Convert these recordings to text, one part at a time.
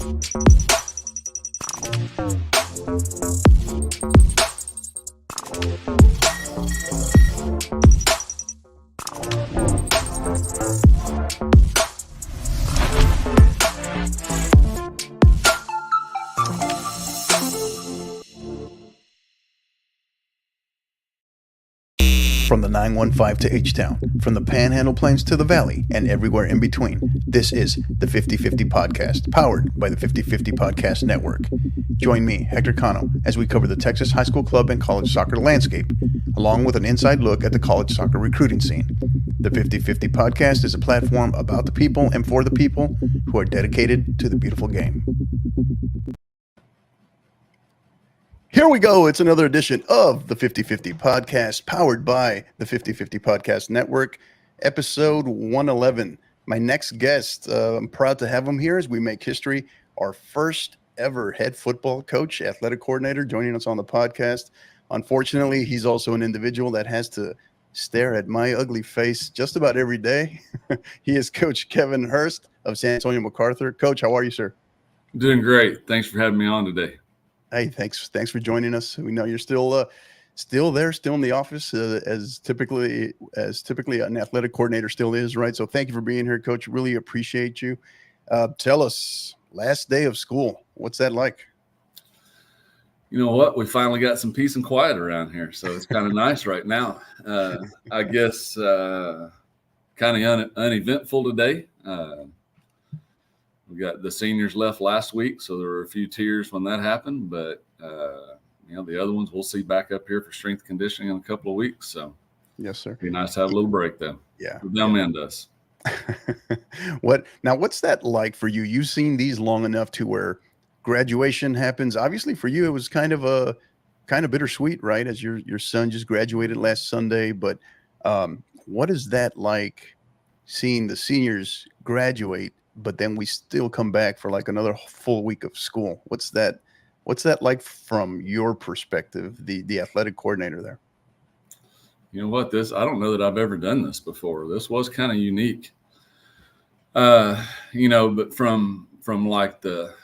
From the 915 to H-Town, from the Panhandle Plains to the Valley, and everywhere in between, this is the 50/50 Podcast, powered by the 50/50 Podcast Network. Join me, Hector Cano, as we cover the Texas high school club and college soccer landscape, along with an inside look at the college soccer recruiting scene. The 50/50 Podcast is a platform about the people and for the people who are dedicated to the beautiful game. Here we go. It's another edition of the 50/50 Podcast, powered by the 50/50 Podcast Network, episode 111. My next guest, I'm proud to have him here as we make history. Our first ever head football coach, athletic coordinator, joining us on the podcast. Unfortunately, he's also an individual that has to stare at my ugly face just about every day. He is Coach Kevin Hirst of San Antonio MacArthur. Coach, how are you, sir? Doing great. Thanks for having me on today. Hey, thanks for joining us. We know you're still there, still in the office, as typically an athletic coordinator still is, right? So thank you for being here, Coach. Really appreciate you. Tell us, last day of school, what's that like? You know what? We finally got some peace and quiet around here, so it's kind of nice right now. I guess kind of uneventful today. We got the seniors left last week, so there were a few tears when that happened. But the other ones we'll see back up here for strength conditioning in a couple of weeks. So yes, sir. Be nice to have a little break though. Yeah, the dumb end us. What's that like for you? You've seen these long enough to where graduation happens. Obviously, for you, it was kind of bittersweet, right? As your son just graduated last Sunday. But what is that like, seeing the seniors graduate, but then we still come back for like another full week of school? What's that like from your perspective, the athletic coordinator there? You know what? I don't know that I've ever done this before. This was kind of unique. But from like the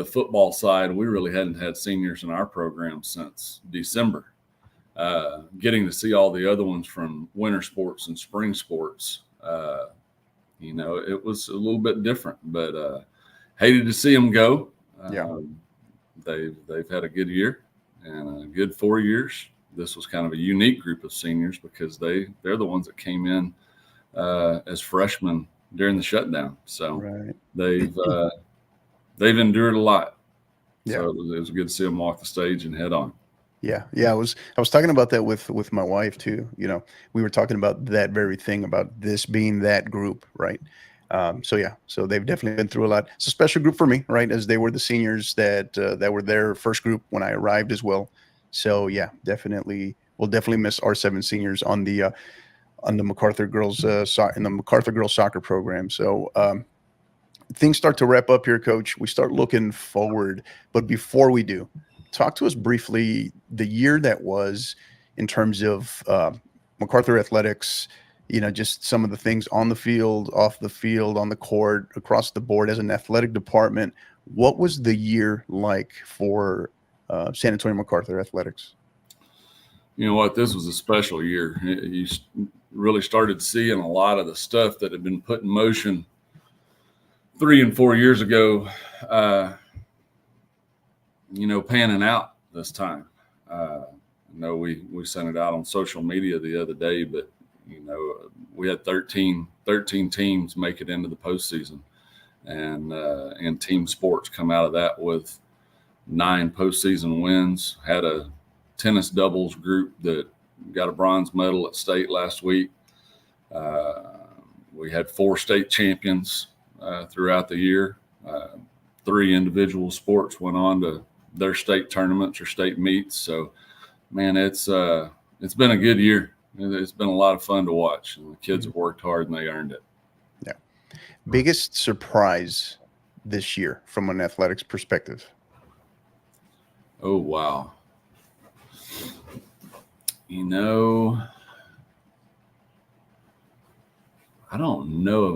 football side, we really hadn't had seniors in our program since December. Getting to see all the other ones from winter sports and spring sports, it was a little bit different, but hated to see them go. They've had a good year and a good 4 years. This was kind of a unique group of seniors because they're the ones that came in as freshmen during the shutdown. So right. They've endured a lot. Yeah. So it was good to see them walk the stage and head on. Yeah. I was talking about that with my wife too. We were talking about that very thing, about this being that group, right? So they've definitely been through a lot. It's a special group for me, right? As they were the seniors that were their first group when I arrived as well. So yeah, we'll definitely miss our 7 seniors on the MacArthur girls in the MacArthur girls soccer program. So things start to wrap up here, Coach. We start looking forward, but before we do, talk to us briefly the year that was in terms of MacArthur athletics. Just some of the things on the field, off the field, on the court, across the board as an athletic department. What was the year like for San Antonio MacArthur athletics? You know what? This was a special year. You really started seeing a lot of the stuff that had been put in motion 3 and 4 years ago, panning out this time. I know we sent it out on social media the other day, but we had 13 teams make it into the postseason, and team sports come out of that with 9 postseason wins. Had a tennis doubles group that got a bronze medal at state last week. We had 4 state champions throughout the year. 3 individual sports went on to their state tournaments or state meets. So, man, it's been a good year. It's been a lot of fun to watch, and the kids have worked hard and they earned it. Yeah. Biggest surprise this year from an athletics perspective? Oh, wow. I don't know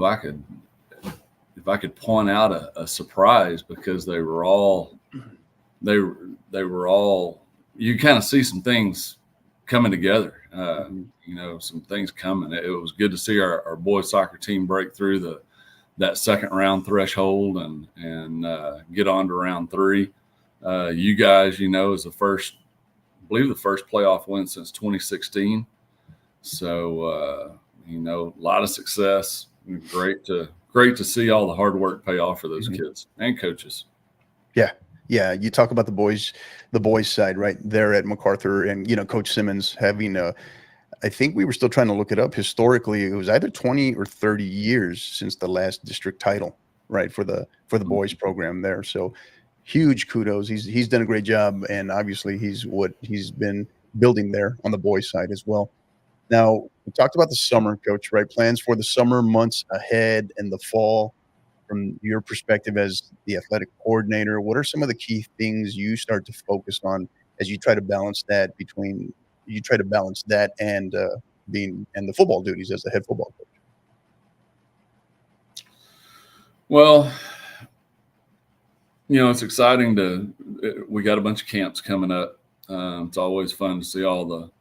if if I could point out a surprise, because they were all you kind of see some things coming together. Some things coming. It was good to see our boys soccer team break through that second round threshold and get on to round 3. You guys, is the first playoff win since 2016. So, a lot of success. Great to see all the hard work pay off for those kids and coaches. Yeah. You talk about the boys side, right there at MacArthur, and, Coach Simmons having I think we were still trying to look it up. Historically, it was either 20 or 30 years since the last district title, right, for the boys program there. So huge kudos. He's done a great job, and obviously he's been building there on the boys side as well. Now, we talked about the summer, Coach, right? Plans for the summer months ahead and the fall. From your perspective as the athletic coordinator, what are some of the key things you start to focus on as you try to balance that and the football duties as the head football coach? Well, it's exciting we got a bunch of camps coming up. It's always fun to see all the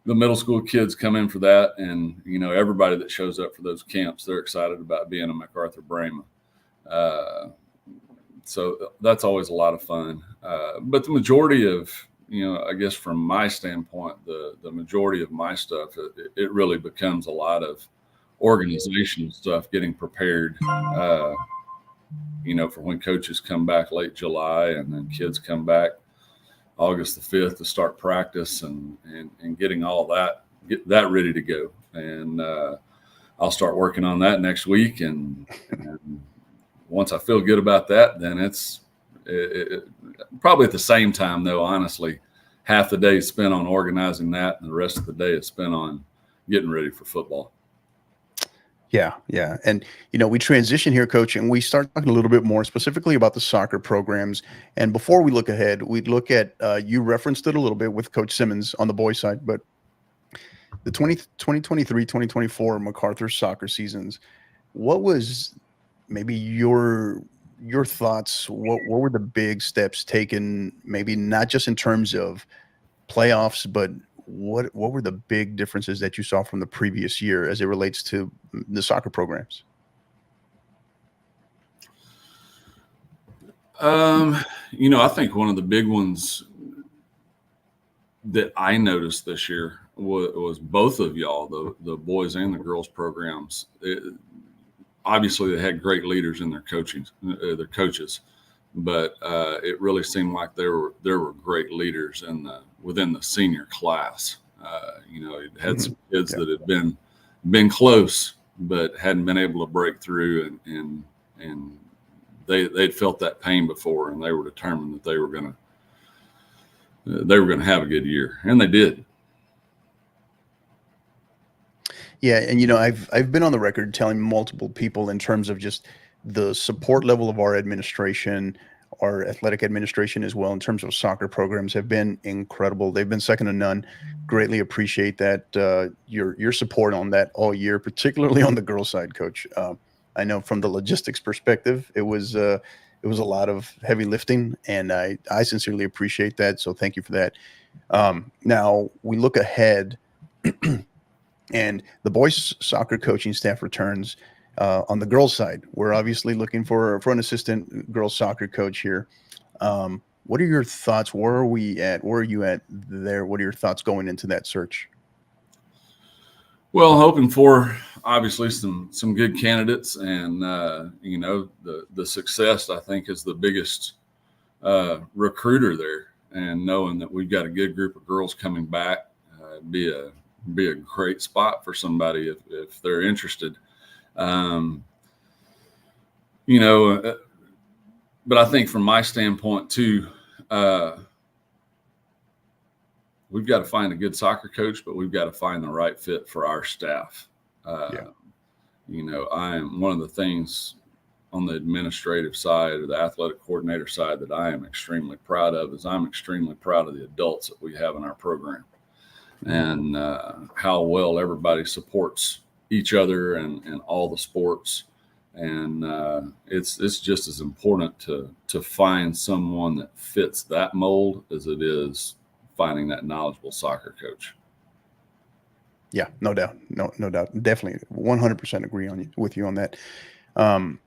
middle school kids come in for that. And, everybody that shows up for those camps, they're excited about being a MacArthur Brahma. So that's always a lot of fun. But the majority of, I guess from my standpoint, the majority of my stuff, it really becomes a lot of organizational stuff, getting prepared, for when coaches come back late July and then kids come back August the 5th to start practice and getting get that ready to go. And I'll start working on that next week. And once I feel good about that, then it's probably at the same time, though, honestly, half the day is spent on organizing that and the rest of the day is spent on getting ready for football. Yeah. And, we transition here, Coach, and we start talking a little bit more specifically about the soccer programs. And before we look ahead, we'd look at, you referenced it a little bit with Coach Simmons on the boys side, but the 2023-2024 MacArthur soccer seasons, what was maybe your thoughts? What were the big steps taken, maybe not just in terms of playoffs, but what were the big differences that you saw from the previous year as it relates to the soccer programs? I think one of the big ones that I noticed this year was both of y'all, the boys and the girls programs. Obviously, they had great leaders in their coaches, but it really seemed like there were great leaders within the senior class. It had some kids that had been close, but hadn't been able to break through, and they'd felt that pain before, and they were determined that they were going to have a good year, and they did. Yeah, and I've been on the record telling multiple people in terms of just the support level of our administration, our athletic administration as well, in terms of soccer programs, have been incredible. They've been second to none. Greatly appreciate that your support on that all year, particularly on the girls' side, Coach. I know from the logistics perspective, it was a lot of heavy lifting, and I sincerely appreciate that. So thank you for that. Now we look ahead. And the boys soccer coaching staff returns on the girls' side. We're obviously looking for an assistant girls soccer coach here. What are your thoughts? Where are we at? Where are you at there? What are your thoughts going into that search? Well, hoping for obviously some good candidates, and the success, I think, is the biggest recruiter there. And knowing that we've got a good group of girls coming back, be a great spot for somebody if they're interested. But I think from my standpoint too, we've got to find a good soccer coach, but we've got to find the right fit for our staff. I am one of the things on the administrative side or the athletic coordinator side that I am extremely proud of is I'm extremely proud of the adults that we have in our program. And how well everybody supports each other and all the sports. And it's just as important to find someone that fits that mold as it is finding that knowledgeable soccer coach. Yeah, no doubt. No doubt. Definitely 100% agree with you on that. Um,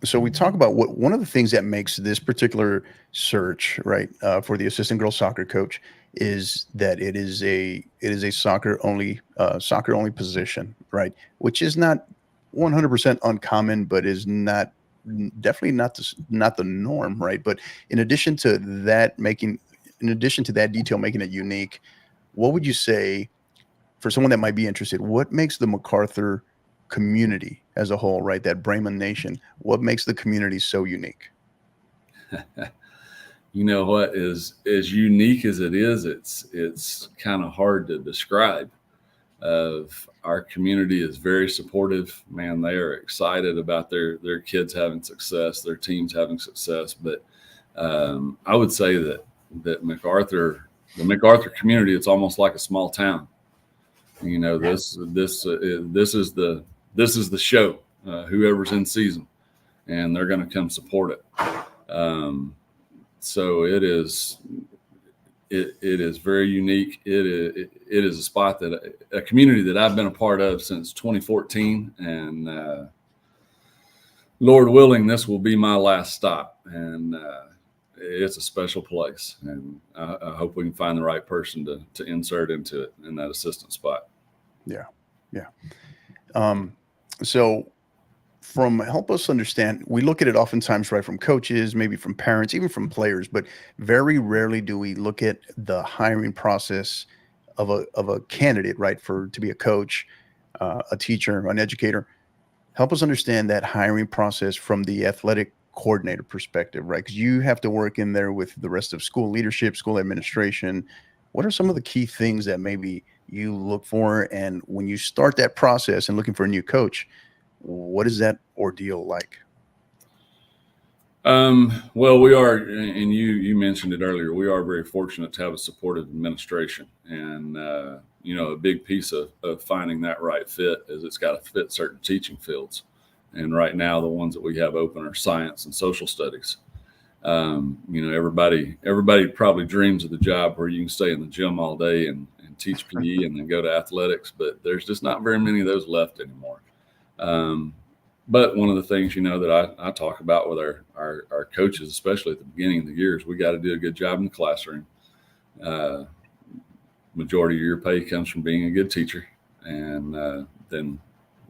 so we talk about what one of the things that makes this particular search, right, for the assistant girls soccer coach is that it is a soccer only position, right, which is not 100% uncommon, but is not definitely not the norm, right? But in addition to that, in addition to that detail making it unique, what would you say for someone that might be interested, what makes the MacArthur community as a whole, right? That Bremen Nation, what makes the community so unique? You know what is as unique as it is, it's kind of hard to describe. Of our community is very supportive. Man, they are excited about their kids having success, their teams having success. But I would say that the MacArthur community, it's almost like a small town. You know, this is the show. Whoever's in season, and they're going to come support it. So it is very unique. It is a spot a community that I've been a part of since 2014, and Lord willing, this will be my last stop. And it's a special place, and I hope we can find the right person to insert into it in that assistant spot. Yeah, yeah. So from help us understand, we look at it oftentimes, right, from coaches, maybe from parents, even from players, but very rarely do we look at the hiring process of a candidate, right, for to be a coach, a teacher, an educator. Help us understand that hiring process from the athletic coordinator perspective, right? Because you have to work in there with the rest of school leadership, school administration. What are some of the key things that maybe you look for? And when you start that process and looking for a new coach, what is that ordeal like? Well, we are, and you mentioned it earlier. We are very fortunate to have a supportive administration, and you know, a big piece of finding that right fit is it's got to fit certain teaching fields. And right now, the ones that we have open are science and social studies. You know, everybody probably dreams of the job where you can stay in the gym all day and teach PE and then go to athletics, but there's just not very many of those left anymore. But one of the things, you know, that I talk about with our coaches, especially at the beginning of the year, is we got to do a good job in the classroom. Majority of your pay comes from being a good teacher, and then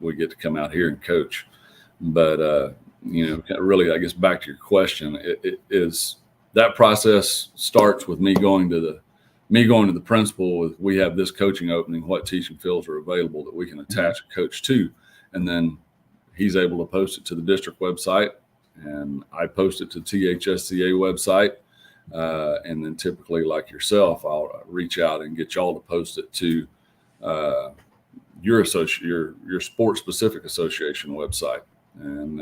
we get to come out here and coach. But you know, really, I guess back to your question, it is that process starts with me going to the principal with, we have this coaching opening, what teaching fields are available that we can attach a coach to, and then he's able to post it to the district website, and I post it to THSCA website. And then typically, like yourself, I'll reach out and get y'all to post it to your sport specific association website. And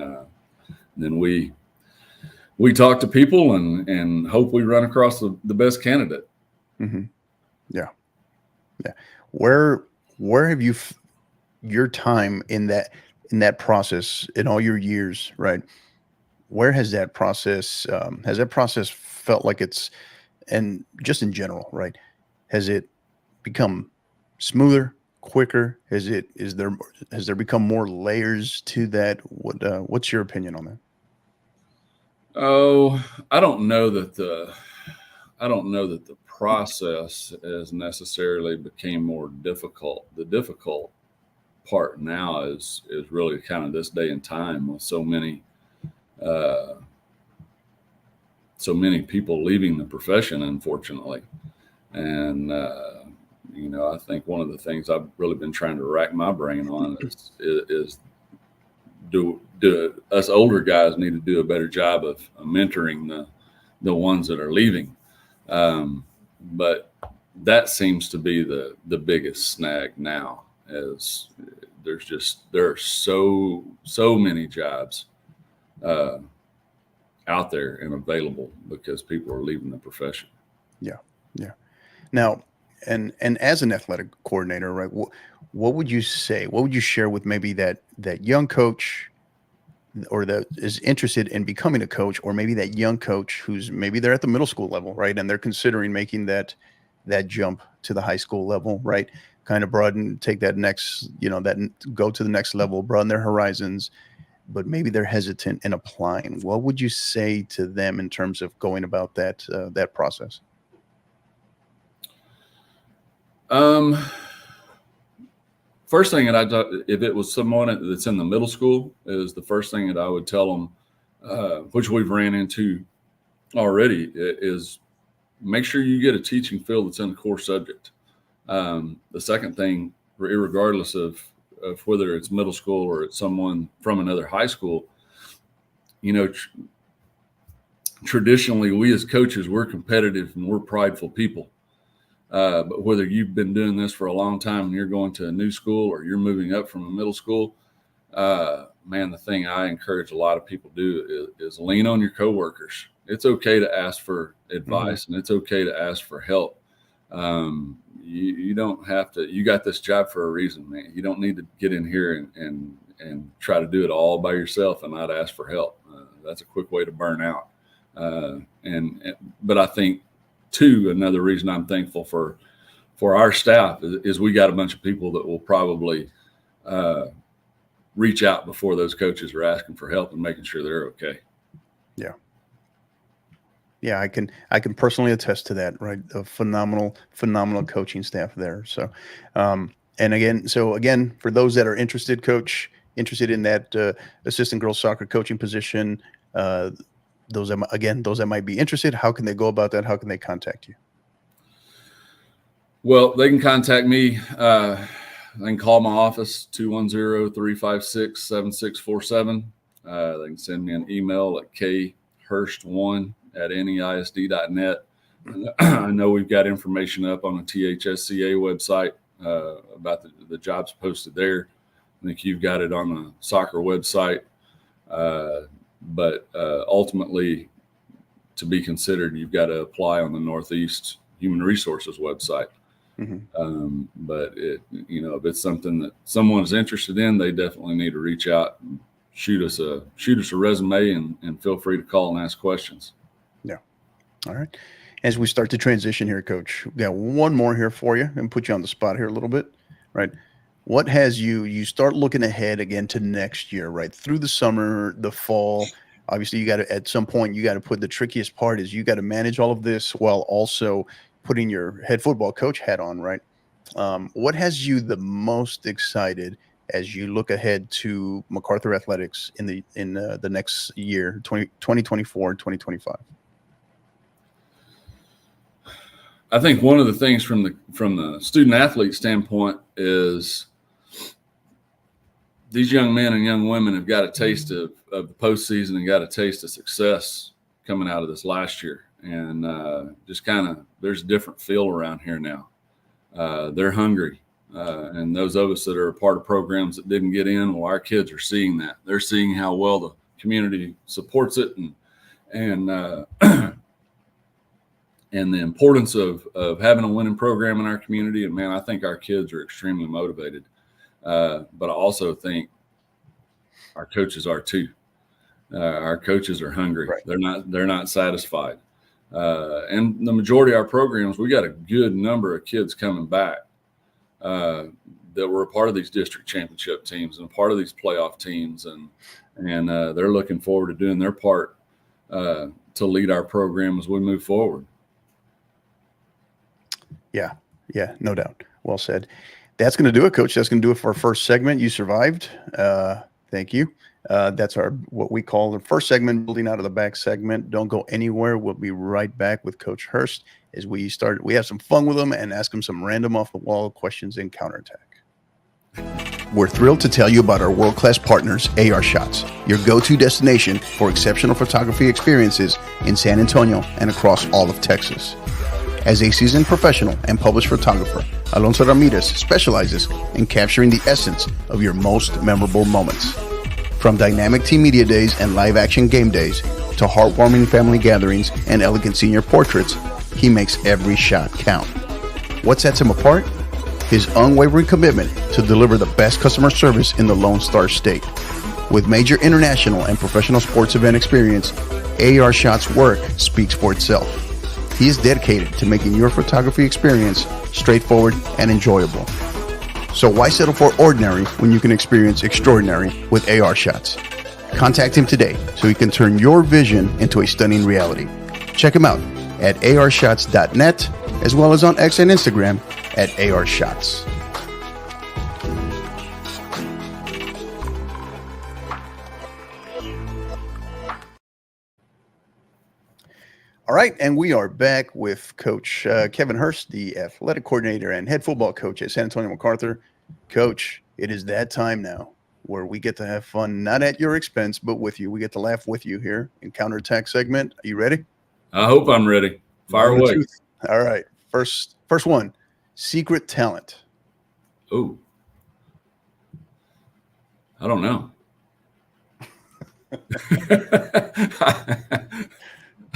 then we talk to people and hope we run across the best candidate. Mm-hmm. Yeah. Yeah. Where have you, your time in that process, in all your years, right? Where has that process felt like it's, and just in general, right? Has it become smoother, quicker? Has there become more layers to that? What's your opinion on that? Oh, I don't know that the process has necessarily became more difficult. The difficult part now is really kind of this day and time with so many people leaving the profession, unfortunately. And you know, I think one of the things I've really been trying to rack my brain on is do us older guys need to do a better job of mentoring the ones that are leaving. But that seems to be the biggest snag now, as there are so many jobs out there and available because people are leaving the profession. Yeah. Yeah. Now, and as an athletic coordinator, right? What would you say? What would you share with maybe that young coach or that is interested in becoming a coach, or maybe that young coach who's maybe they're at the middle school level, right? And they're considering making that jump to the high school level, right? Kind of broaden, take that next, go to the next level, broaden their horizons, but maybe they're hesitant in applying. What would you say to them in terms of going about that process? First thing that if it was someone that's in the middle school, is the first thing that I would tell them, which we've ran into already, is make sure you get a teaching field that's in the core subject. The second thing, regardless of whether it's middle school or it's someone from another high school, traditionally we as coaches, we're competitive and we're prideful people. But whether you've been doing this for a long time and you're going to a new school or you're moving up from a middle school, man, the thing I encourage a lot of people to do is lean on your coworkers. It's okay to ask for advice, and it's okay to ask for help. You don't have to. You got this job for a reason, man. You don't need to get in here and try to do it all by yourself and not ask for help. That's a quick way to burn out. But I think, too, another reason I'm thankful for our staff is we got a bunch of people that will probably reach out before those coaches are asking for help and making sure they're okay. Yeah, I can personally attest to that, right? A phenomenal coaching staff there. So, and again, for those that are interested, coach, interested in that assistant girls soccer coaching position, those that might be interested, how can they go about that? How can they contact you? Well, they can contact me. They can call my office, 210-356-7647. They can send me an email at khirst1@neisd.net. I know we've got information up on the THSCA website about the jobs posted there. I think you've got it on the soccer website. But ultimately, to be considered, you've got to apply on the Northeast Human Resources website. But if it's something that someone is interested in, they definitely need to reach out and shoot us a resume, and feel free to call and ask questions. Yeah. All right. As we start to transition here, Coach, we got one more here for you and put you on the spot here a little bit, right? What has you start looking ahead again to next year, right? Through the summer, the fall, obviously you got to, at some point, you got to put the trickiest part is you got to manage all of this while also putting your head football coach hat on, right? What has you the most excited as you look ahead to MacArthur athletics in the next year, 2024, 2025? I think one of the things from the student athlete standpoint is these young men and young women have got a taste of the postseason and got a taste of success coming out of this last year. And just kind of, there's a different feel around here now. They're hungry. And those of us that are a part of programs that didn't get in, well, our kids are seeing that. They're seeing how well the community supports it and the importance of having a winning program in our community. And man, I think our kids are extremely motivated. But I also think our coaches are too. Our coaches are hungry. Right. They're not satisfied. And the majority of our programs, we got a good number of kids coming back that were a part of these district championship teams and a part of these playoff teams, and they're looking forward to doing their part to lead our program as we move forward. Yeah, no doubt. Well said. That's going to do it, Coach. That's going to do it for our first segment. You survived. Thank you. That's what we call the first segment, building out of the back segment. Don't go anywhere. We'll be right back with Coach Hirst as we have some fun with him and ask him some random off the wall questions in counterattack. We're thrilled to tell you about our world-class partners, AR Shots, your go-to destination for exceptional photography experiences in San Antonio and across all of Texas. As a seasoned professional and published photographer, Alonso Ramirez specializes in capturing the essence of your most memorable moments. From dynamic team media days and live-action game days to heartwarming family gatherings and elegant senior portraits, he makes every shot count. What sets him apart? His unwavering commitment to deliver the best customer service in the Lone Star State. With major international and professional sports event experience, AR Shot's work speaks for itself. He is dedicated to making your photography experience straightforward and enjoyable. So why settle for ordinary when you can experience extraordinary with AR Shots? Contact him today so he can turn your vision into a stunning reality. Check him out at arshots.net as well as on X and Instagram at arshots. All right, and we are back with Coach Kevin Hirst, the athletic coordinator and head football coach at San Antonio MacArthur. Coach, it is that time now where we get to have fun, not at your expense, but with you. We get to laugh with you here in Counterattack segment. Are you ready? I hope I'm ready. Fire away. All right, first one, secret talent. Oh, I don't know.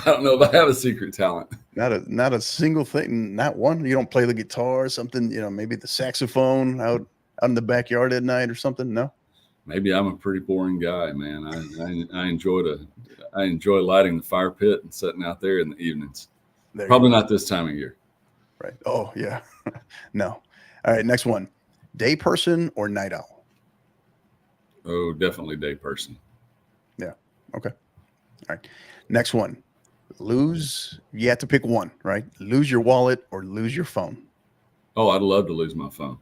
I don't know if I have a secret talent. Not a single thing, not one. You don't play the guitar or something, maybe the saxophone out in the backyard at night or something. No. Maybe I'm a pretty boring guy, man. I enjoy lighting the fire pit and sitting out there in the evenings. Probably not this time of year. Right. Oh yeah. No. All right. Next one. Day person or night owl? Oh, definitely day person. Yeah. Okay. All right. Next one. You have to pick one, right? Lose your wallet or lose your phone. Oh, I'd love to lose my phone.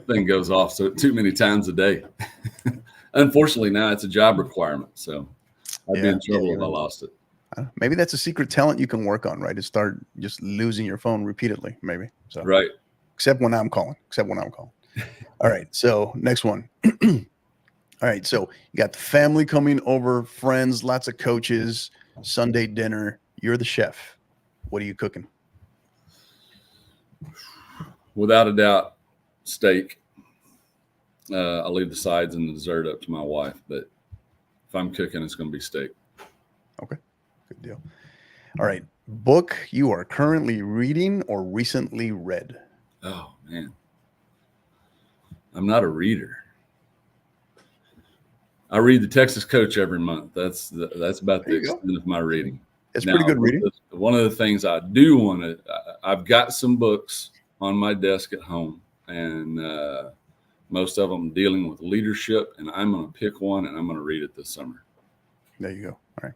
Thing goes off too many times a day. Unfortunately, now it's a job requirement, so I'd be in trouble if I lost it. Maybe that's a secret talent you can work on, right? To start just losing your phone repeatedly, maybe. So right. Except when I'm calling. All right. So next one. All right. So you got the family coming over, friends, lots of coaches. Sunday dinner, you're the chef. What are you cooking? Without a doubt, steak. I'll leave the sides and the dessert up to my wife, but if I'm cooking, it's going to be steak. Okay, good deal. All right, book you are currently reading or recently read? Oh, man. I'm not a reader. I read the Texas Coach every month. That's about the extent of my reading. It's pretty good reading. One of the things I do want to, I've got some books on my desk at home, and most of them dealing with leadership, and I'm going to pick one and I'm going to read it this summer. There you go. All right.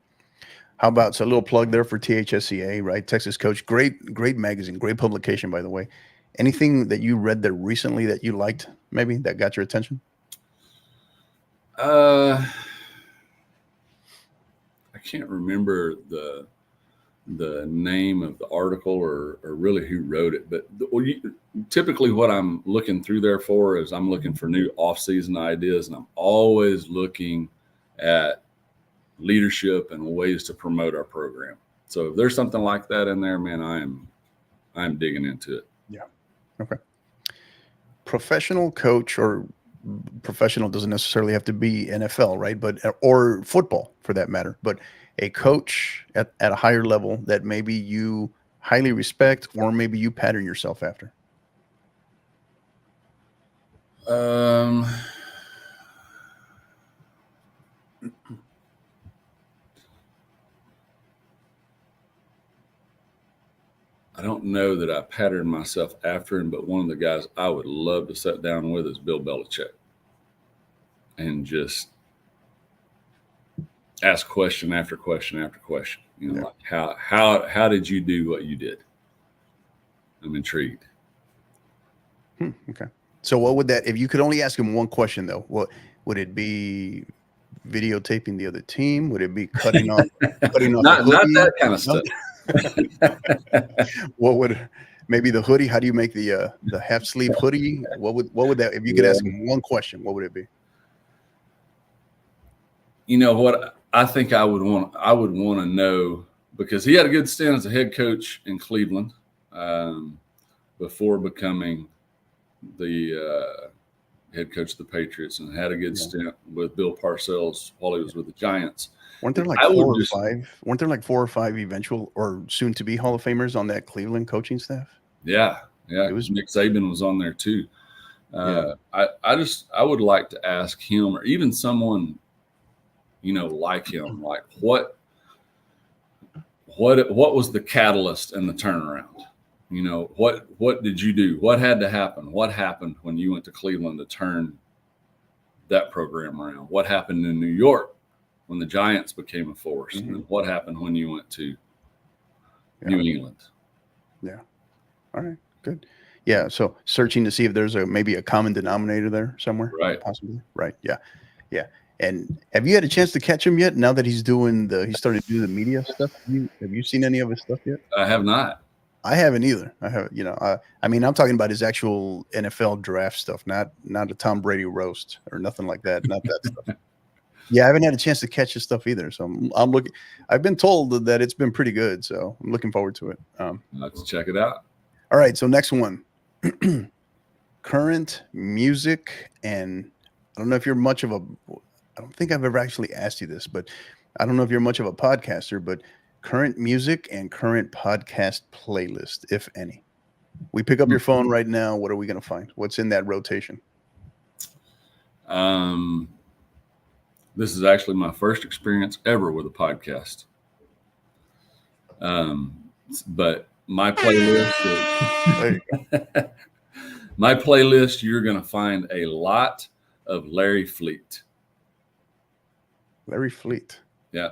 How about, so a little plug there for THSCA, right? Texas Coach, great magazine, great publication, by the way. Anything that you read there recently that you liked, maybe that got your attention? I can't remember the name of the article or really who wrote it, but typically what I'm looking through there for is I'm looking for new off-season ideas, and I'm always looking at leadership and ways to promote our program. So if there's something like that in there, man, I'm digging into it. Yeah. Okay. Professional coach, or professional doesn't necessarily have to be NFL, right? But or football for that matter. But a coach at a higher level that maybe you highly respect, or maybe you pattern yourself after. I don't know that I patterned myself after him, but one of the guys I would love to sit down with is Bill Belichick, and just ask question after question after question. Like how did you do what you did? I'm intrigued. Okay. So what would that, if you could only ask him one question though, what would it be? Videotaping the other team? Would it be cutting off not that kind of stuff. What would, maybe the hoodie? How do you make the half sleeve hoodie? What would that, if you could ask him one question, what would it be? You know what I think I would want to know, because he had a good stint as a head coach in Cleveland before becoming the head coach of the Patriots, and had a good stint with Bill Parcells while he was with the Giants. Weren't there like four or five eventual or soon to be Hall of Famers on that Cleveland coaching staff? Yeah. It was Nick Saban was on there too. I would like to ask him, or even someone, like him, like what was the catalyst and the turnaround? What did you do? What had to happen? What happened when you went to Cleveland to turn that program around? What happened in New York when the Giants became a force? And then what happened when you went to New England? Yeah. All right. Good. Yeah. So searching to see if there's maybe a common denominator there somewhere. Right. Possibly. Right. Yeah. Yeah. And have you had a chance to catch him yet? Now that he started to do the media stuff. Have you seen any of his stuff yet? I have not. I haven't either. I have, I mean, I'm talking about his actual NFL draft stuff, not a Tom Brady roast or nothing like that. Not that stuff. Yeah, I haven't had a chance to catch his stuff either. So I'm looking. I've been told that it's been pretty good, so I'm looking forward to it. Let's check it out. All right, so next one, current music, and I don't know if you're much of a. I don't think I've ever actually asked you this, but I don't know if you're much of a podcaster, but current music and current podcast playlist, if any. We pick up your phone right now. What are we going to find? What's in that rotation? This is actually my first experience ever with a podcast. But my playlist you're going to find a lot of Larry Fleet. Larry Fleet. Yeah.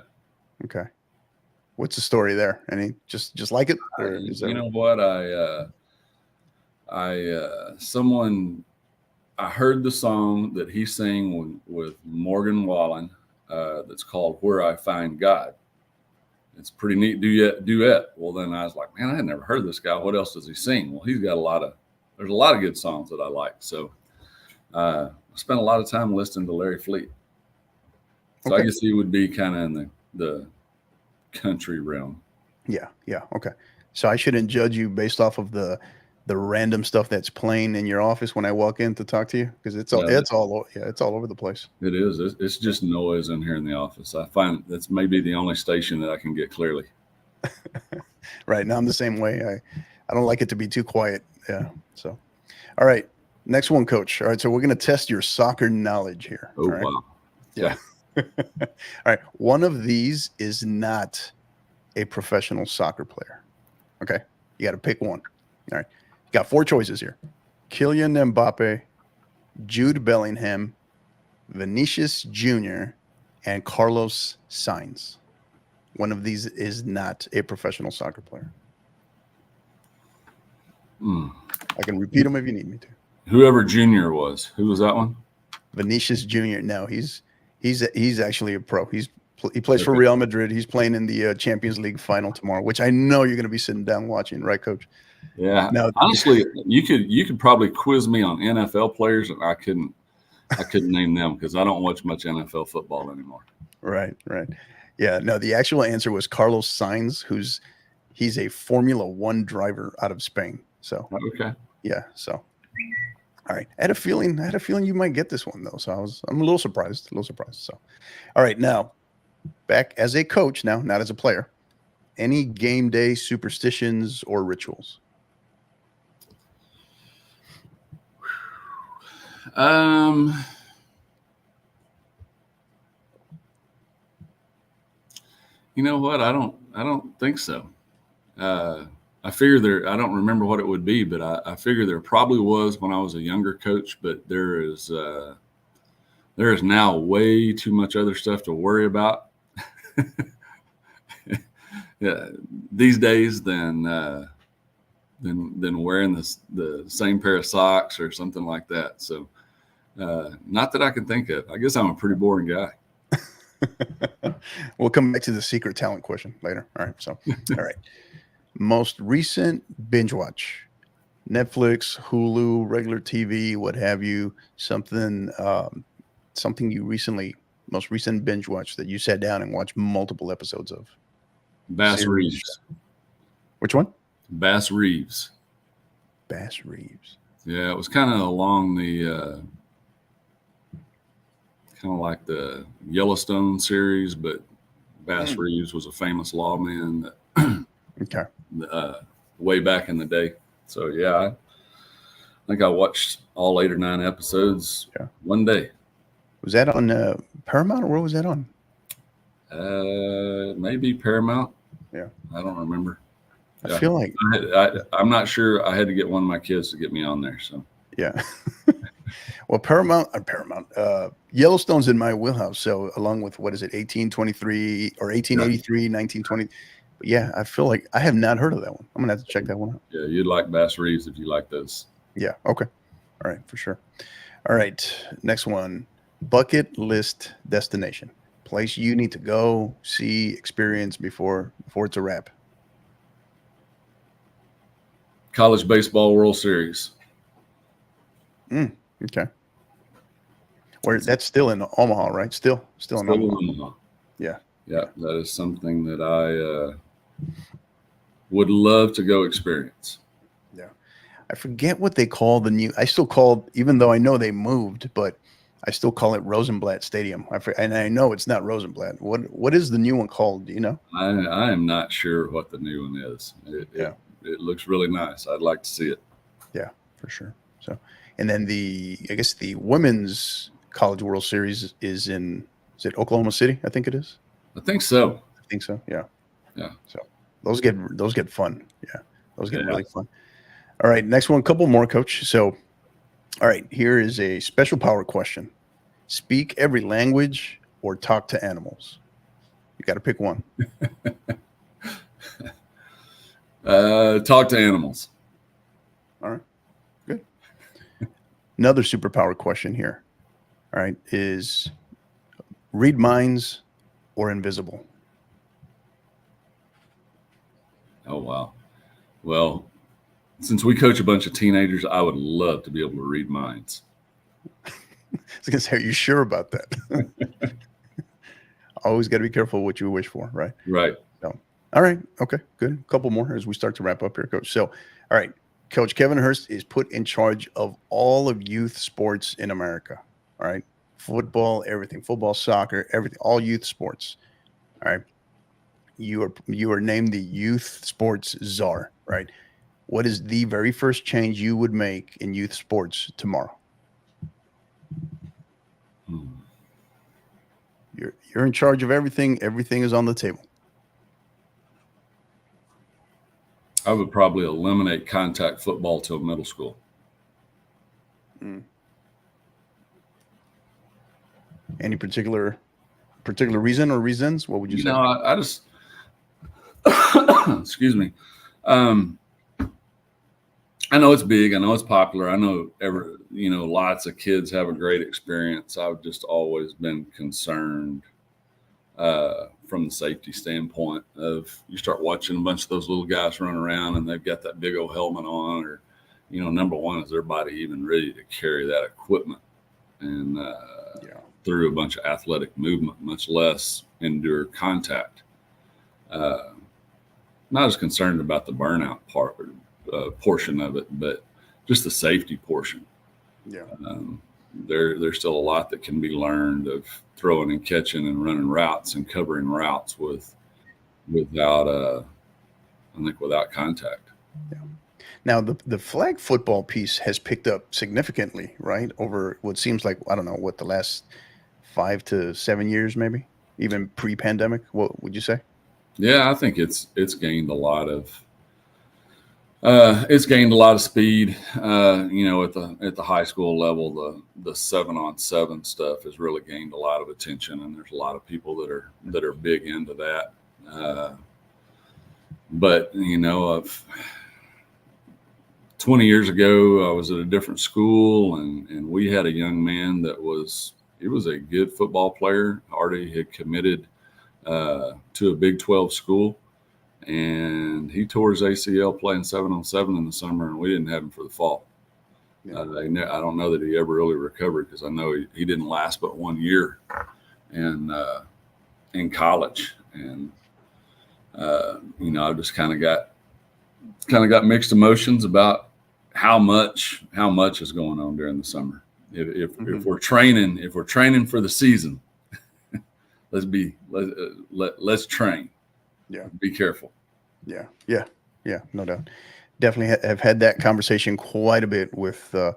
Okay. What's the story there? Any just like it? Or is you know what? I heard the song that he sang with Morgan Wallen that's called "Where I Find God." It's a pretty neat duet. Well, then I was like, man, I had never heard this guy. What else does he sing? Well, he's got there's a lot of good songs that I like. So I spent a lot of time listening to Larry Fleet. So I guess he would be kind of in the country realm. Yeah. Okay. So I shouldn't judge you based off of the random stuff that's playing in your office when I walk in to talk to you, because it's all over the place. It is. It's just noise in here in the office. I find that's maybe the only station that I can get clearly. Right. Now I'm the same way. I don't like it to be too quiet. Yeah. So, all right. Next one, Coach. All right. So we're going to test your soccer knowledge here. Oh, right? wow. Yeah. All right. One of these is not a professional soccer player. Okay. You got to pick one. All right. You got 4 choices here: Kylian Mbappe, Jude Bellingham, Vinicius Jr., and Carlos Sainz. One of these is not a professional soccer player. I can repeat them if you need me to. Whoever Junior was. Who was that one? Vinicius Jr. No, he's actually a pro. He plays for Real Madrid. He's playing in the Champions League final tomorrow, which I know you're going to be sitting down watching, right, Coach? Yeah. Now, honestly, you could probably quiz me on NFL players, and I couldn't name them because I don't watch much NFL football anymore. Right. Yeah. No, the actual answer was Carlos Sainz, he's a Formula One driver out of Spain. So okay. Yeah. So all right. I had a feeling you might get this one though. So I'm a little surprised. So all right, now back as a coach now, not as a player. Any game day superstitions or rituals? You know what? I don't think so. I figure I don't remember what it would be, but I figure there probably was when I was a younger coach, but there is now way too much other stuff to worry about these days than wearing the same pair of socks or something like that. So not that I can think of. I guess I'm a pretty boring guy. We'll come back to the secret talent question later. All right. So, all right. Most recent binge watch: Netflix, Hulu, regular TV, what have you? Something you most recent binge watch that you sat down and watched multiple episodes of? Bass Reeves. Which one? Bass Reeves. Bass Reeves. Yeah, it was kind of along the kind of like the Yellowstone series, but Bass Reeves was a famous lawman that okay. Way back in the day. So yeah, think I watched all 8 or 9 episodes Yeah. one day. Was that on Paramount, or where was that on? Maybe Paramount. Yeah. I don't remember. I feel like I'm not sure. I had to get one of my kids to get me on there. So yeah. Well, Paramount, Yellowstone's in my wheelhouse. So along with, what is it, 1823 or 1883, 1920. But yeah, I feel like I have not heard of that one. I'm gonna have to check that one out. yeah, you'd like Bass Reeves if you like those. Yeah. Okay. All right, for sure. All right. Next one. Bucket list destination. Place you need to go, see, experience before it's a wrap. College baseball World Series. Okay. Where that's still in Omaha, right? Still in Omaha. Omaha. Yeah. Yeah, that is something that I would love to go experience. Yeah. I forget what they call the new. I still call, even though I know they moved, but I still call it Rosenblatt Stadium. And I know it's not Rosenblatt. What is the new one called? Do you know? I am not sure what the new one is. It looks really nice. I'd like to see it. Yeah, for sure. So, and then I guess the Women's College World Series is it Oklahoma City? I think it is. I think so. I think so. Yeah. Yeah. So those get fun. Yeah. Those get really fun. All right. Next one, couple more, Coach. So, all right, here is a special power question. Speak every language or talk to animals. You got to pick one. Talk to animals. All right. Good. Another superpower question here. All right. Is read minds or invisible? Oh, wow. Well, since we coach a bunch of teenagers, I would love to be able to read minds. I was going to say, are you sure about that? Always got to be careful what you wish for, right? Right. So, all right. Okay, good. A couple more as we start to wrap up here, Coach. So, all right. Coach Kevin Hirst is put in charge of all of youth sports in America. All right. Football, everything, football, soccer, everything, all youth sports. All right. You are named the youth sports czar, right? What is the very first change you would make in youth sports tomorrow? You're in charge of everything. Everything is on the table. I would probably eliminate contact football till middle school. Any particular reason or reasons? What would you say? I just excuse me. I know it's big. I know it's popular. I know lots of kids have a great experience. I've just always been concerned from the safety standpoint of you start watching a bunch of those little guys run around and they've got that big old helmet on, or, number one, is their body even ready to carry that equipment and through a bunch of athletic movement, much less endure contact. Not as concerned about the burnout part portion of it, but just the safety portion. Yeah. There's still a lot that can be learned of throwing and catching and running routes and covering routes without contact. Yeah. Now the flag football piece has picked up significantly, right? Over what seems like, I don't know, the last 5 to 7 years, maybe even pre-pandemic. What would you say? Yeah, I think it's gained a lot of speed. At the high school level, the 7-on-7 stuff has really gained a lot of attention, and there's a lot of people that are big into that. But of 20 years ago, I was at a different school, and we had a young man that was a good football player. Already had committed to a Big 12 school. And he tore his ACL playing 7-on-7 in the summer, and we didn't have him for the fall. Yeah. I don't know that he ever really recovered, because I know he didn't last but 1 year in college. And I just kind of got mixed emotions about how much is going on during the summer. If we're training for the season, let's train. Yeah. Be careful. Yeah. No doubt. definitely have had that conversation quite a bit with the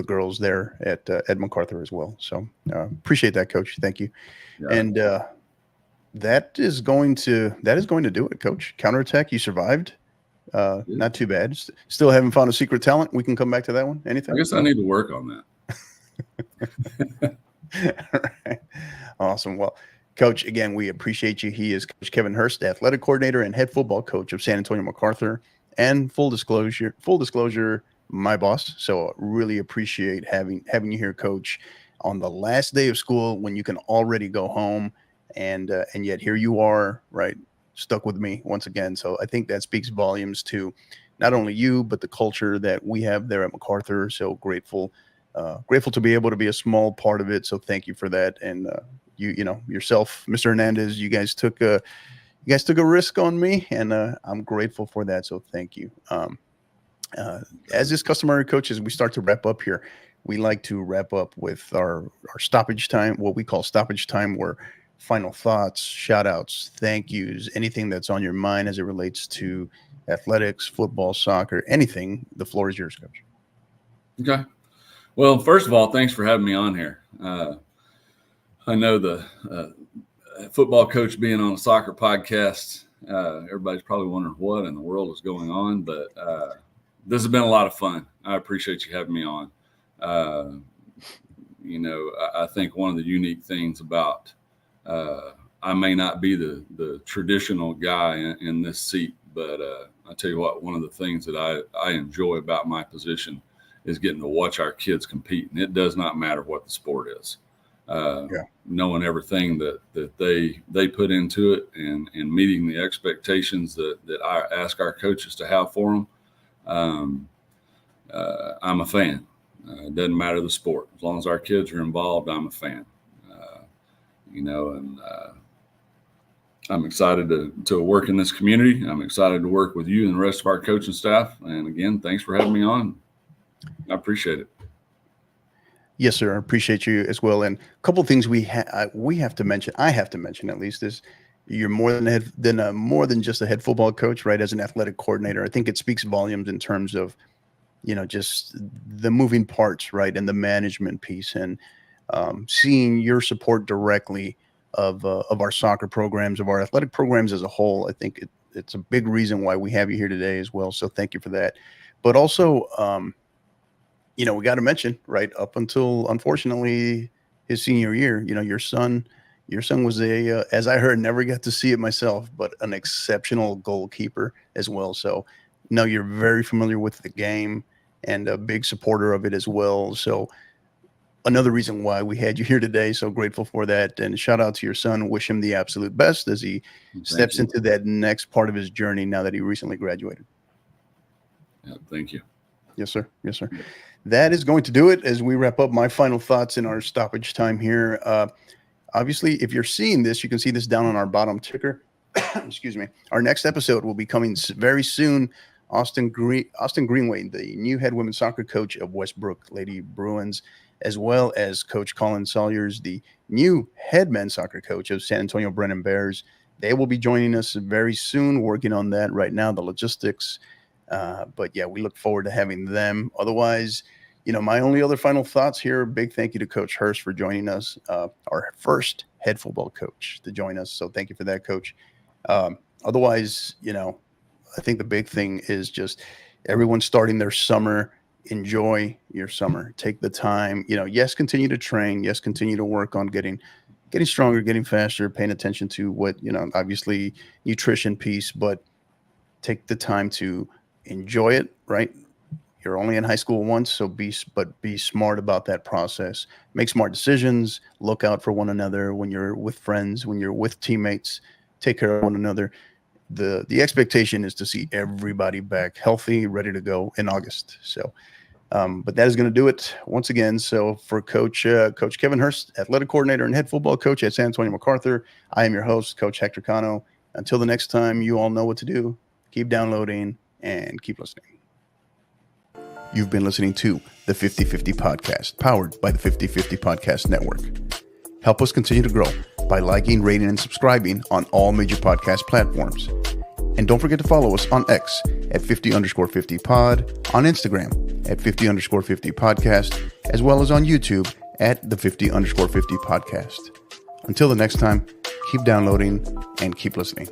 girls there at MacArthur as well. So appreciate that, Coach. Thank you. Yeah. And that is going to do it, Coach. Counterattack, you survived. Not too bad. Still haven't found a secret talent. We can come back to that one. Anything? I guess I need to work on All that. right. Awesome. Well, Coach, again, we appreciate you. He is Coach Kevin Hirst, athletic coordinator and head football coach of San Antonio MacArthur, and full disclosure, my boss. So really appreciate having you here, Coach, on the last day of school when you can already go home, and yet here you are, right, stuck with me once again. So I think that speaks volumes to not only you, but the culture that we have there at MacArthur. So grateful to be able to be a small part of it. So thank you for that. And you know, yourself, Mr. Hernandez, you guys took a risk on me, and I'm grateful for that. So thank you. As is customary, Coach, as we start to wrap up here, we like to wrap up with our stoppage time, what we call stoppage time, where final thoughts, shout outs, thank yous, anything that's on your mind as it relates to athletics, football, soccer, anything. The floor is yours, Coach. Okay. Well, first of all, thanks for having me on here. I know the football coach being on a soccer podcast, everybody's probably wondering what in the world is going on, but this has been a lot of fun. I appreciate you having me on. You know, I think one of the unique things about I may not be the traditional guy in this seat, but I tell you what, one of the things that I enjoy about my position is getting to watch our kids compete. And it does not matter what the sport is. Knowing everything that they put into it and meeting the expectations that I ask our coaches to have for them. I'm a fan. It doesn't matter the sport. As long as our kids are involved, I'm a fan. You know, and I'm excited to work in this community. I'm excited to work with you and the rest of our coaching staff. And again, thanks for having me on. I appreciate it. Yes, sir. I appreciate you as well. And a couple of things we have to mention. I have to mention at least is you're more than just a head football coach, right? As an athletic coordinator, I think it speaks volumes in terms of, you know, just the moving parts, right, and the management piece, and seeing your support directly of our soccer programs, of our athletic programs as a whole. I think it's a big reason why we have you here today as well. So thank you for that. But also, you know, we got to mention, right, up until unfortunately his senior year, you know, your son was as I heard, never got to see it myself, but an exceptional goalkeeper as well. So no, you're very familiar with the game and a big supporter of it as well. So another reason why we had you here today. So grateful for that. And shout out to your son. Wish him the absolute best as he steps into that next part of his journey now that he recently graduated. Yeah, thank you. Yes, sir. Yes, sir. That is going to do it as we wrap up my final thoughts in our stoppage time here. Obviously, if you're seeing this, you can see this down on our bottom ticker. Excuse me. Our next episode will be coming very soon. Austin Greenway, the new head women's soccer coach of Westbrook Lady Bruins, as well as Coach Colin Salyers, the new head men's soccer coach of San Antonio Brennan Bears. They will be joining us very soon, working on that right now, the logistics. But yeah, we look forward to having them. Otherwise, you know, my only other final thoughts here, big thank you to Coach Hirst for joining us, our first head football coach to join us. So thank you for that, Coach. Otherwise, you know, I think the big thing is just everyone starting their summer. Enjoy your summer. Take the time, you know, yes, continue to train. Yes, continue to work on getting stronger, getting faster, paying attention to what, you know, obviously nutrition piece, but take the time to enjoy it, right? You're only in high school once, so be smart about that process. Make smart decisions. Look out for one another when you're with friends, when you're with teammates. Take care of one another. The expectation is to see everybody back healthy, ready to go in August. So, but that is going to do it once again. So for Coach Kevin Hirst, athletic coordinator and head football coach at San Antonio MacArthur, I am your host, Coach Hector Cano. Until the next time, you all know what to do. Keep downloading and keep listening. You've been listening to the 50/50 Podcast, powered by the 50/50 Podcast Network. Help us continue to grow by liking, rating, and subscribing on all major podcast platforms. And don't forget to follow us on X at 50_50 pod, on Instagram at 50_50 podcast, as well as on YouTube at the 50_50 podcast. Until the next time, keep downloading and keep listening.